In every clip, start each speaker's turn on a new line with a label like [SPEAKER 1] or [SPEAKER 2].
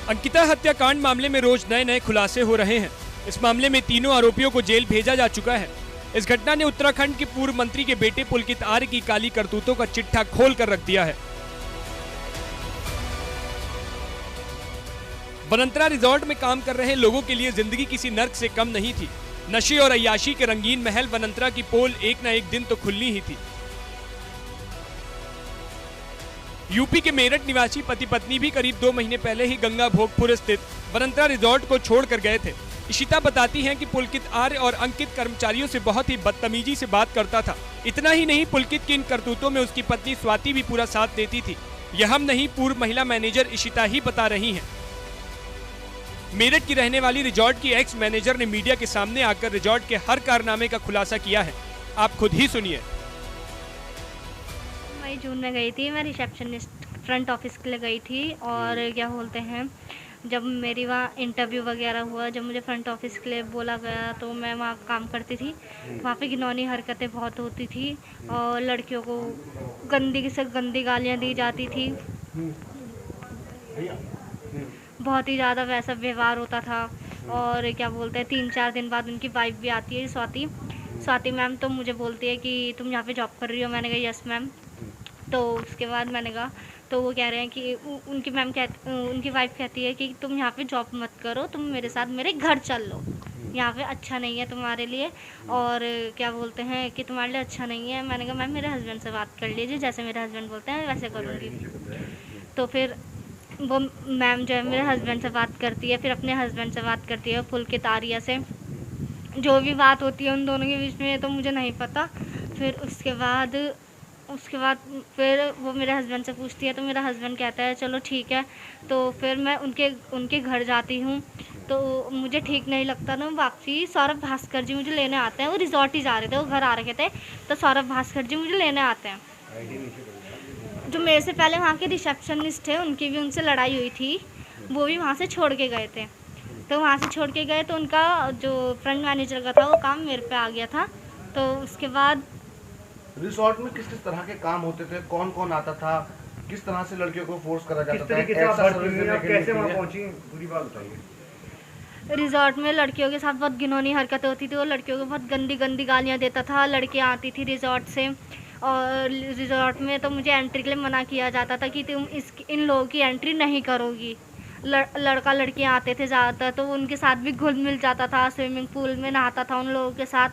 [SPEAKER 1] अंकिता हत्याकांड मामले में रोज नए नए खुलासे हो रहे हैं। इस मामले में तीनों आरोपियों को जेल भेजा जा चुका है। इस घटना ने उत्तराखंड के पूर्व मंत्री के बेटे पुलकित आर्य की काली करतूतों का चिट्ठा खोल कर रख दिया है। वनंतरा रिजॉर्ट में काम कर रहे लोगों के लिए जिंदगी किसी नर्क से कम नहीं थी। नशे और अय्याशी के रंगीन महल वनंतरा की पोल एक न एक दिन तो खुलनी ही थी। यूपी के मेरठ निवासी पति पत्नी भी करीब 2 महीने पहले ही गंगा भोगपुर स्थित वनंतरा रिजॉर्ट को छोड़कर गए थे। इशिता बताती हैं कि पुलकित आर्य और अंकित कर्मचारियों से बहुत ही बदतमीजी से बात करता था। इतना ही नहीं, पुलकित की इन करतूतों में उसकी पत्नी स्वाति भी पूरा साथ देती थी। यह हम नहीं, पूर्व महिला मैनेजर इशिता ही बता रही हैं। मेरठ की रहने वाली रिजॉर्ट की एक्स मैनेजर ने मीडिया के सामने आकर रिजॉर्ट के हर कारनामे का खुलासा किया है। आप खुद ही सुनिए।
[SPEAKER 2] मई जून में गई थी, मैं रिसेप्शनिस्ट फ्रंट ऑफिस के लिए गई थी। और क्या बोलते हैं, जब मेरी वहाँ इंटरव्यू वगैरह हुआ, जब मुझे फ्रंट ऑफिस के लिए बोला गया तो मैं वहाँ काम करती थी। वहाँ पे घिनौनी हरकतें बहुत होती थी और लड़कियों को गंदी से गंदी गालियाँ दी जाती थी। बहुत ही ज़्यादा वैसा व्यवहार होता था। और क्या बोलते हैं, 3-4 दिन बाद उनकी वाइफ भी आती है, स्वाति मैम, तो मुझे बोलती है कि तुम यहाँ पे जॉब कर रही हो। मैंने कहा यस मैम। तो उसके बाद मैंने कहा, तो वो कह रहे हैं कि उनकी वाइफ कहती है कि तुम यहाँ पे जॉब मत करो, तुम मेरे साथ मेरे घर चल लो, यहाँ पे अच्छा नहीं है तुम्हारे लिए। और क्या बोलते हैं कि तुम्हारे लिए अच्छा नहीं है। मैंने कहा मैम मेरे हस्बैंड से बात कर लीजिए, जैसे मेरे हस्बैंड बोलते हैं वैसे करूँगी। तो फिर वो मैम जो है मेरे हस्बैंड से बात करती है, फिर अपने हस्बैंड से बात करती है पुलकित आर्य से। जो भी बात होती है उन दोनों के बीच में तो मुझे नहीं पता। फिर उसके बाद फिर वो मेरे हस्बैंड से पूछती है, तो मेरा हस्बैंड कहता है चलो ठीक है। तो फिर मैं उनके घर जाती हूँ, तो मुझे ठीक नहीं लगता ना। वापसी सौरभ भास्कर जी मुझे लेने आते हैं। वो रिजॉर्ट ही जा रहे थे, वो घर आ रखे थे, तो सौरभ भास्कर जी मुझे लेने आते हैं। जो मेरे से पहले वहाँ के रिसेप्शनिस्ट थे, उनकी भी उनसे लड़ाई हुई थी, वो भी वहाँ से छोड़ के गए थे। तो वहाँ से छोड़ के गए तो उनका जो फ्रंट मैनेजर का था वो काम मेरे पे आ गया था। तो उसके बाद
[SPEAKER 3] रिसोर्ट में किस किस तरह के काम होते थे, कौन कौन आता था, किस तरह से लड़कियों को फोर्स करा जाता था,
[SPEAKER 4] कैसे वहाँ पहुँची, पूरी बात बताइए।
[SPEAKER 2] रिजॉर्ट में लड़कियों के साथ बहुत घिनौनी हरकतें होती थी। वो लड़कियों को बहुत गंदी गंदी गालियाँ देता था। लड़कियाँ आती थी रिजॉर्ट से, और रिजॉर्ट में तो मुझे एंट्री के लिए मना किया जाता था कि तुम इन लोगों की एंट्री नहीं करोगी। लड़का लड़कियाँ आते थे ज़्यादातर, तो उनके साथ भी घुल मिल जाता था। स्विमिंग पूल में नहाता था उन लोगों के साथ,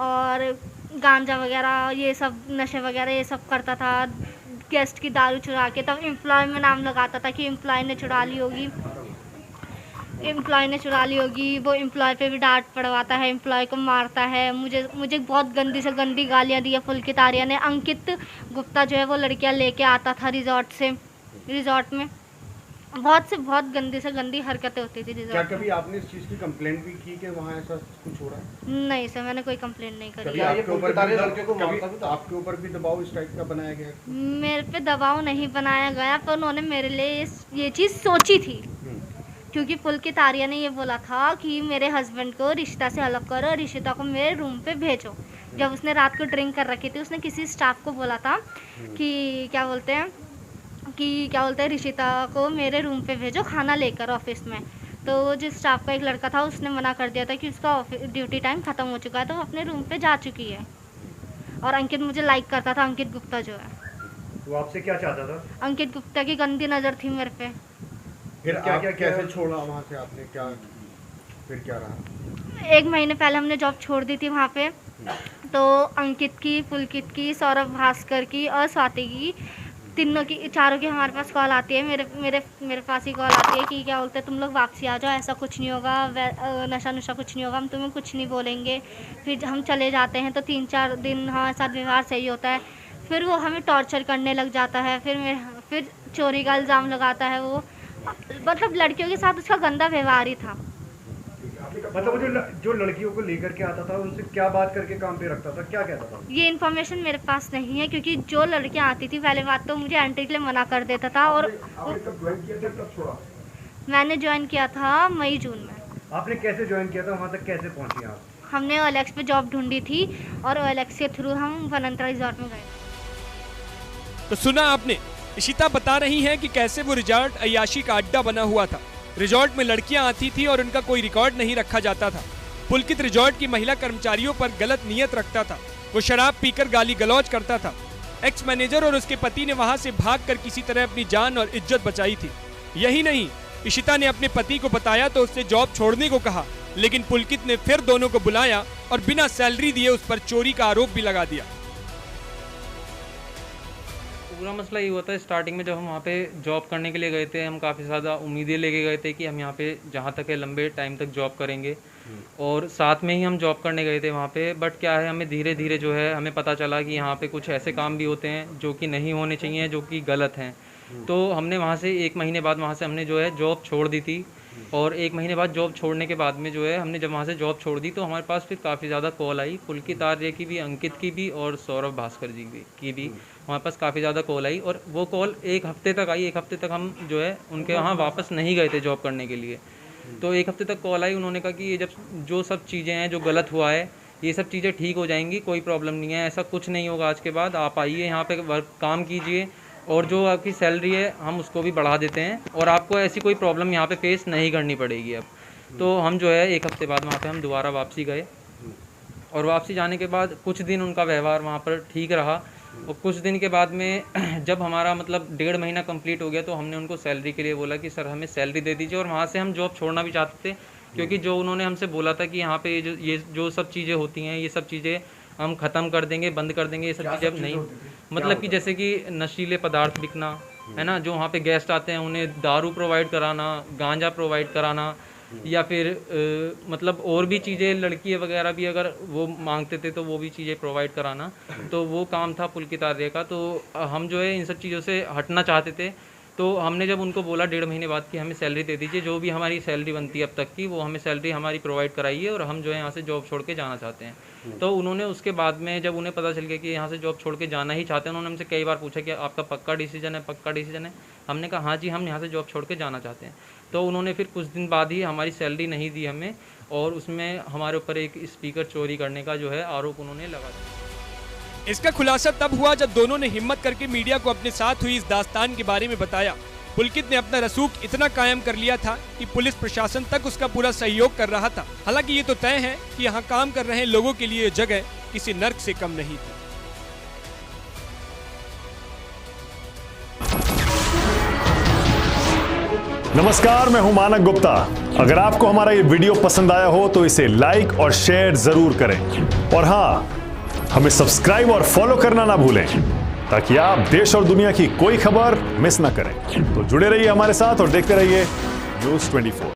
[SPEAKER 2] और गांजा वगैरह ये सब नशे वगैरह ये सब करता था। गेस्ट की दारू चुरा के, तब एम्प्लॉय में नाम लगाता था कि एम्प्लॉय ने चुरा ली होगी। वो एम्प्लॉय पे भी डांट पड़वाता है, एम्प्लॉय को मारता है। मुझे बहुत गंदी से गंदी गालियाँ दी है पुलकित आर्य ने। अंकित गुप्ता जो है वो लड़कियाँ लेके आता था रिजॉर्ट में। बहुत गंदी से गंदी हरकतें होती थी रिजॉर्ट।
[SPEAKER 4] क्या कभी आपने इस चीज़ की कंप्लेंट भी की कि वहाँ ऐसा कुछ हो रहा है?
[SPEAKER 2] नहीं सर, मैंने कोई कंप्लेंट नहीं करी।
[SPEAKER 4] आपके ऊपर भी दबाव इस टाइप का बनाया गया?
[SPEAKER 2] मेरे पे दबाव नहीं बनाया गया, पर उन्होंने मेरे लिए ये चीज़ सोची थी। क्योंकि पुलकित आर्य ने ये बोला था कि मेरे हस्बैंड को रिश्ता से अलग करो और रिशिता को मेरे रूम पे भेजो। जब उसने रात को ड्रिंक कर रखी थी, उसने किसी स्टाफ को बोला था कि क्या बोलते हैं रिशिता को मेरे रूम पे भेजो खाना लेकर ऑफिस में। तो जिस स्टाफ का एक लड़का था उसने मना कर दिया था कि उसका ड्यूटी टाइम ख़त्म हो चुका है, तो वो अपने रूम पे जा चुकी है। और अंकित मुझे लाइक करता था, अंकित गुप्ता जो है।
[SPEAKER 4] वो आपसे क्या चाहता था?
[SPEAKER 2] अंकित गुप्ता की गंदी नज़र थी मेरे पे।
[SPEAKER 4] फिर क्या कैसे छोड़ा वहाँ से आपने, फिर क्या रहा?
[SPEAKER 2] 1 महीने पहले हमने जॉब छोड़ दी थी वहाँ पे। तो अंकित की, पुलकित की, सौरभ भास्कर की और स्वाति की, चारों की हमारे पास कॉल आती है। मेरे पास ही कॉल आती है कि क्या बोलते हैं, तुम लोग वापसी आ जाओ, ऐसा कुछ नहीं होगा, नशा नुशा कुछ नहीं होगा, हम तुम्हें कुछ नहीं बोलेंगे। फिर हम चले जाते हैं तो 3-4 दिन हमारे साथ व्यवहार सही होता है। फिर वो हमें टॉर्चर करने लग जाता है। फिर चोरी का इल्ज़ाम लगाता है। वो मतलब लड़कियों के साथ उसका गंदा व्यवहार ही था।
[SPEAKER 4] मतलब जो लड़कियों को लेकर के आता था उनसे क्या बात करके काम पे रखता था, क्या कहता था?
[SPEAKER 2] ये इन्फॉर्मेशन मेरे पास नहीं है, क्योंकि जो लड़कियां आती थी पहले बात तो मुझे एंट्री के लिए मना कर देता था। और मैंने ज्वाइन किया था मई जून में।
[SPEAKER 4] आपने कैसे ज्वाइन किया था, वहाँ तक कैसे पहुँची आप?
[SPEAKER 2] हमने OLX पे जॉब ढूंढी थी और OLX के थ्रू हम वनंतरा रिजॉर्ट में गए।
[SPEAKER 1] तो सुना आपने, इशिता बता रही हैं कि कैसे वो रिजॉर्ट अय्याशी का अड्डा बना हुआ था। रिजॉर्ट में लड़कियां आती थी और उनका कोई रिकॉर्ड नहीं रखा जाता था। पुलकित रिजॉर्ट की महिला कर्मचारियों पर गलत नियत रखता था। वो शराब पीकर गाली गलौज करता था। एक्स मैनेजर और उसके पति ने वहां से भागकर किसी तरह अपनी जान और इज्जत बचाई थी। यही नहीं, इशिता ने अपने पति को बताया तो उससे जॉब छोड़ने को कहा, लेकिन पुलकित ने फिर दोनों को बुलाया और बिना सैलरी दिए उस पर चोरी का आरोप भी लगा दिया।
[SPEAKER 5] पूरा मसला ये हुआ था स्टार्टिंग में, जब हम वहाँ पे जॉब करने के लिए गए थे, हम काफ़ी ज़्यादा उम्मीदें लेके गए थे कि हम यहाँ पे जहाँ तक है लंबे टाइम तक जॉब करेंगे और साथ में ही हम जॉब करने गए थे वहाँ पे। बट क्या है, हमें धीरे धीरे जो है हमें पता चला कि यहाँ पे कुछ ऐसे काम भी होते हैं जो कि नहीं होने चाहिए, जो कि गलत हैं। तो हमने वहाँ से 1 महीने बाद वहाँ से हमने जो है जॉब छोड़ दी थी। और 1 महीने बाद जॉब छोड़ने के बाद में जो है हमने जब वहाँ से जॉब छोड़ दी तो हमारे पास फिर काफ़ी ज़्यादा कॉल आई, पुलकित आर्य की भी, अंकित की भी और सौरभ भास्कर जी की भी हमारे पास काफ़ी ज़्यादा कॉल आई। और वो कॉल 1 हफ्ते तक आई। 1 हफ्ते तक हम जो है उनके वहाँ वापस नहीं गए थे जॉब करने के लिए। तो 1 हफ्ते तक कॉल आई, उन्होंने कहा कि ये जब जो सब चीज़ें हैं जो गलत हुआ है ये सब चीज़ें ठीक हो जाएंगी, कोई प्रॉब्लम नहीं है, ऐसा कुछ नहीं होगा। आज के बाद आप आइए यहाँ पे वर्क काम कीजिए और जो आपकी सैलरी है हम उसको भी बढ़ा देते हैं और आपको ऐसी कोई प्रॉब्लम यहाँ पे फेस नहीं करनी पड़ेगी अब। तो हम जो है 1 हफ्ते बाद वहाँ पे हम दोबारा वापसी गए और वापसी जाने के बाद कुछ दिन उनका व्यवहार वहाँ पर ठीक रहा। और कुछ दिन के बाद में जब हमारा मतलब 1.5 महीना कंप्लीट हो गया तो हमने उनको सैलरी के लिए बोला कि सर हमें सैलरी दे दीजिए। और वहाँ से हम जॉब छोड़ना भी चाहते थे, क्योंकि जो उन्होंने हमसे बोला था कि यहाँ पे ये जो सब चीज़ें होती हैं ये सब चीज़ें हम ख़त्म कर देंगे, बंद कर देंगे, ये सब चीज़ें अब नहीं। मतलब कि जैसे कि नशीले पदार्थ बिकना है ना, जो वहाँ पे गेस्ट आते हैं उन्हें दारू प्रोवाइड कराना, गांजा प्रोवाइड कराना, या फिर मतलब और भी चीज़ें, लड़की वगैरह भी अगर वो मांगते थे तो वो भी चीज़ें प्रोवाइड कराना। तो वो काम था पुलकित आर्य का। तो हम जो है इन सब चीज़ों से हटना चाहते थे। तो हमने जब उनको बोला 1.5 महीने बाद कि हमें सैलरी दे दीजिए, जो भी हमारी सैलरी बनती है अब तक की वो हमें सैलरी हमारी प्रोवाइड कराइए और हम जो है यहाँ से जॉब छोड़ के जाना चाहते हैं। तो उन्होंने उसके बाद में जब उन्हें पता चल गया कि यहाँ से जॉब छोड़ के जाना ही चाहते हैं, उन्होंने हमसे कई बार पूछा कि आपका पक्का डिसीजन है, पक्का डिसीजन है। हमने कहा हाँ जी, हम यहाँ से जॉब छोड़ के जाना चाहते हैं। तो उन्होंने फिर कुछ दिन बाद ही हमारी सैलरी नहीं दी हमें और उसमें हमारे ऊपर एक स्पीकर चोरी करने का जो है आरोप उन्होंने लगा दिया।
[SPEAKER 1] इसका खुलासा तब हुआ जब दोनों ने हिम्मत करके मीडिया को अपने साथ हुई इस दास्तान के बारे में बताया। पुलकित ने अपना रसूख इतना कायम कर लिया था कि पुलिस प्रशासन तक उसका पूरा सहयोग कर रहा था। हालांकि ये तो तय है कि यहाँ काम कर रहे लोगों के लिए जगह किसी नर्क से कम नहीं थी।
[SPEAKER 6] नमस्कार, मैं हूं मानक गुप्ता। अगर आपको हमारा ये वीडियो पसंद आया हो तो इसे लाइक और शेयर जरूर करें और हाँ, हमें सब्सक्राइब और फॉलो करना ना भूलें ताकि आप देश और दुनिया की कोई खबर मिस ना करें। तो जुड़े रहिए हमारे साथ और देखते रहिए न्यूज़ 24।